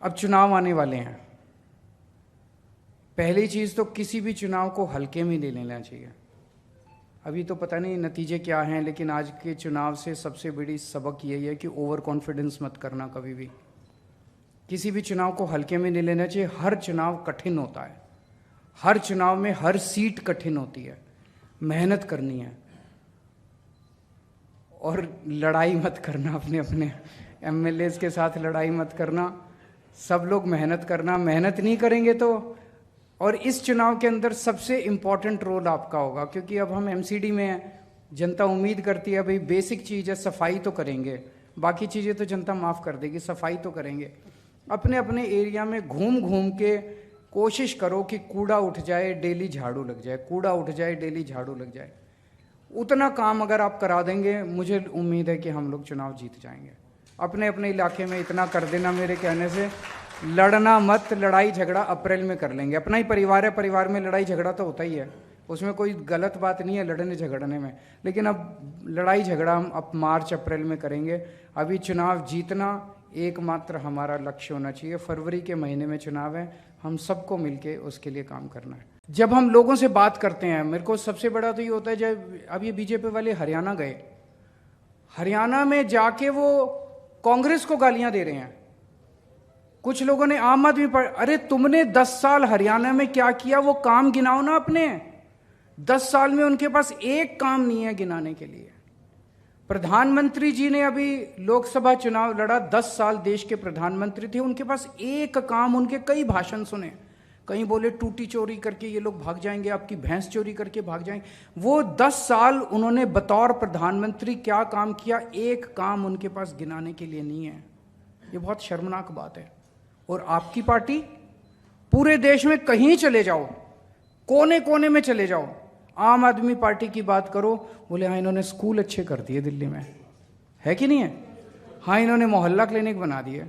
अब चुनाव आने वाले हैं। पहली चीज़ तो किसी भी चुनाव को हल्के में नहीं लेना चाहिए। अभी तो पता नहीं नतीजे क्या हैं, लेकिन आज के चुनाव से सबसे बड़ी सबक यही है कि ओवर कॉन्फिडेंस मत करना कभी भी। किसी भी चुनाव को हल्के में नहीं लेना चाहिए। हर चुनाव कठिन होता है, हर चुनाव में हर सीट कठिन होती है। मेहनत करनी है और लड़ाई मत करना, अपने अपने एमएलएज के साथ लड़ाई मत करना। सब लोग मेहनत करना, मेहनत नहीं करेंगे तो। और इस चुनाव के अंदर सबसे इम्पॉर्टेंट रोल आपका होगा, क्योंकि अब हम एमसीडी में हैं। जनता उम्मीद करती है भाई बेसिक चीज़ है, सफाई तो करेंगे, बाकी चीज़ें तो जनता माफ़ कर देगी, सफाई तो करेंगे। अपने अपने एरिया में घूम घूम के कोशिश करो कि कूड़ा उठ जाए, डेली झाड़ू लग जाए, कूड़ा उठ जाए, डेली झाड़ू लग जाए। उतना काम अगर आप करा देंगे, मुझे उम्मीद है कि हम लोग चुनाव जीत जाएंगे। अपने अपने इलाके में इतना कर देना मेरे कहने से। लड़ना मत, लड़ाई झगड़ा अप्रैल में कर लेंगे। अपना ही परिवार है, परिवार में लड़ाई झगड़ा तो होता ही है, उसमें कोई गलत बात नहीं है लड़ने झगड़ने में। लेकिन अब लड़ाई झगड़ा हम अब मार्च अप्रैल में करेंगे। अभी चुनाव जीतना एकमात्र हमारा लक्ष्य होना चाहिए। फरवरी के महीने में चुनाव है, हम सबको मिलके उसके लिए काम करना है। जब हम लोगों से बात करते हैं, मेरे को सबसे बड़ा तो ये होता है, जब अब ये बीजेपी वाले हरियाणा गए, हरियाणा में जाके वो कांग्रेस को गालियां दे रहे हैं। कुछ लोगों ने आम आदमी पर, अरे तुमने 10 साल हरियाणा में क्या किया वो काम गिनाओ ना अपने। 10 साल में उनके पास एक काम नहीं है गिनाने के लिए। प्रधानमंत्री जी ने अभी लोकसभा चुनाव लड़ा, 10 साल देश के प्रधानमंत्री थे, उनके पास एक काम, उनके कई भाषण सुने। कहीं बोले टूटी चोरी करके ये लोग भाग जाएंगे, आपकी भैंस चोरी करके भाग जाएंगे। वो 10 साल उन्होंने बतौर प्रधानमंत्री क्या काम किया, एक काम उनके पास गिनाने के लिए नहीं है। ये बहुत शर्मनाक बात है। और आपकी पार्टी, पूरे देश में कहीं चले जाओ, कोने कोने में चले जाओ, आम आदमी पार्टी की बात करो, बोले हाँ इन्होंने स्कूल अच्छे कर दिए दिल्ली में, है कि नहीं है? हाँ इन्होंने मोहल्ला क्लिनिक बना दिए,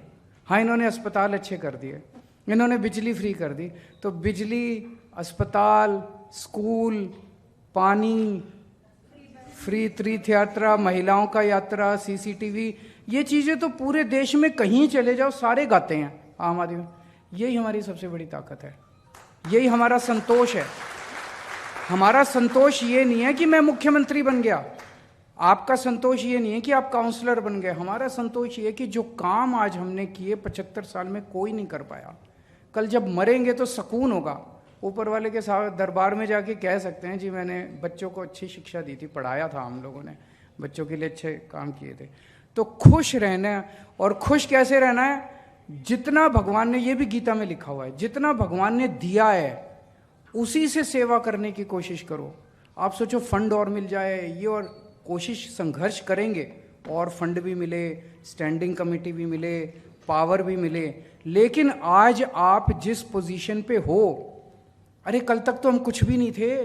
हाँ इन्होंने अस्पताल अच्छे कर दिए, इन्होंने बिजली फ्री कर दी। तो बिजली, अस्पताल, स्कूल, पानी, फ्री तीर्थ यात्रा, महिलाओं का यात्रा, सीसीटीवी, ये चीज़ें तो पूरे देश में कहीं चले जाओ सारे गाते हैं आम आदमी। यही हमारी सबसे बड़ी ताकत है, यही हमारा संतोष है। हमारा संतोष ये नहीं है कि मैं मुख्यमंत्री बन गया, आपका संतोष ये नहीं है कि आप काउंसलर बन गए। हमारा संतोष ये है कि जो काम आज हमने किए 75 साल में कोई नहीं कर पाया। कल जब मरेंगे तो सुकून होगा, ऊपर वाले के साथ दरबार में जाके कह सकते हैं जी मैंने बच्चों को अच्छी शिक्षा दी थी, पढ़ाया था, हम लोगों ने बच्चों के लिए अच्छे काम किए थे। तो खुश रहना, और खुश कैसे रहना है? जितना भगवान ने, ये भी गीता में लिखा हुआ है, जितना भगवान ने दिया है उसी से सेवा करने की कोशिश करो। आप सोचो फंड और मिल जाए ये, और कोशिश संघर्ष करेंगे और फंड भी मिले, स्टैंडिंग कमेटी भी मिले, पावर भी मिले। लेकिन आज आप जिस पोजीशन पे हो, अरे कल तक तो हम कुछ भी नहीं थे।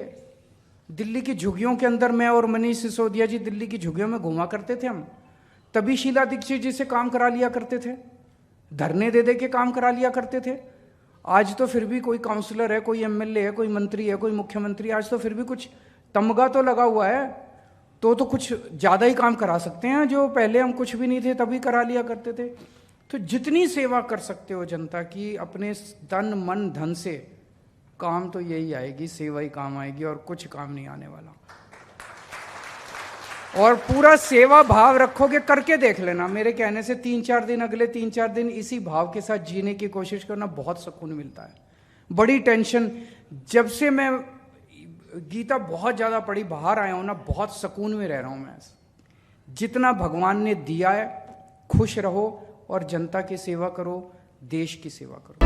दिल्ली की झुग्गियों के अंदर मैं और मनीष सिसोदिया जी दिल्ली की झुग्गियों में घुमा करते थे हम, तभी शीला दीक्षित जी से काम करा लिया करते थे, धरने दे दे के काम करा लिया करते थे। आज तो फिर भी कोई काउंसलर है, कोई एमएलए है, कोई मंत्री है, कोई मुख्यमंत्री, आज तो फिर भी कुछ तमगा तो लगा हुआ है, तो कुछ ज़्यादा ही काम करा सकते हैं, जो पहले हम कुछ भी नहीं थे तभी करा लिया करते थे। तो जितनी सेवा कर सकते हो जनता की अपने तन मन धन से, काम तो यही आएगी, सेवा ही काम आएगी, और कुछ काम नहीं आने वाला। और पूरा सेवा भाव रखोगे, करके देख लेना। मेरे कहने से 3-4 दिन, अगले 3-4 दिन इसी भाव के साथ जीने की कोशिश करना, बहुत सुकून मिलता है। बड़ी टेंशन, जब से मैं गीता बहुत ज़्यादा पढ़ी, बाहर आया हूँ ना, बहुत सुकून में रह रहा हूँ मैं। जितना भगवान ने दिया है, खुश रहो और जनता की सेवा करो, देश की सेवा करो।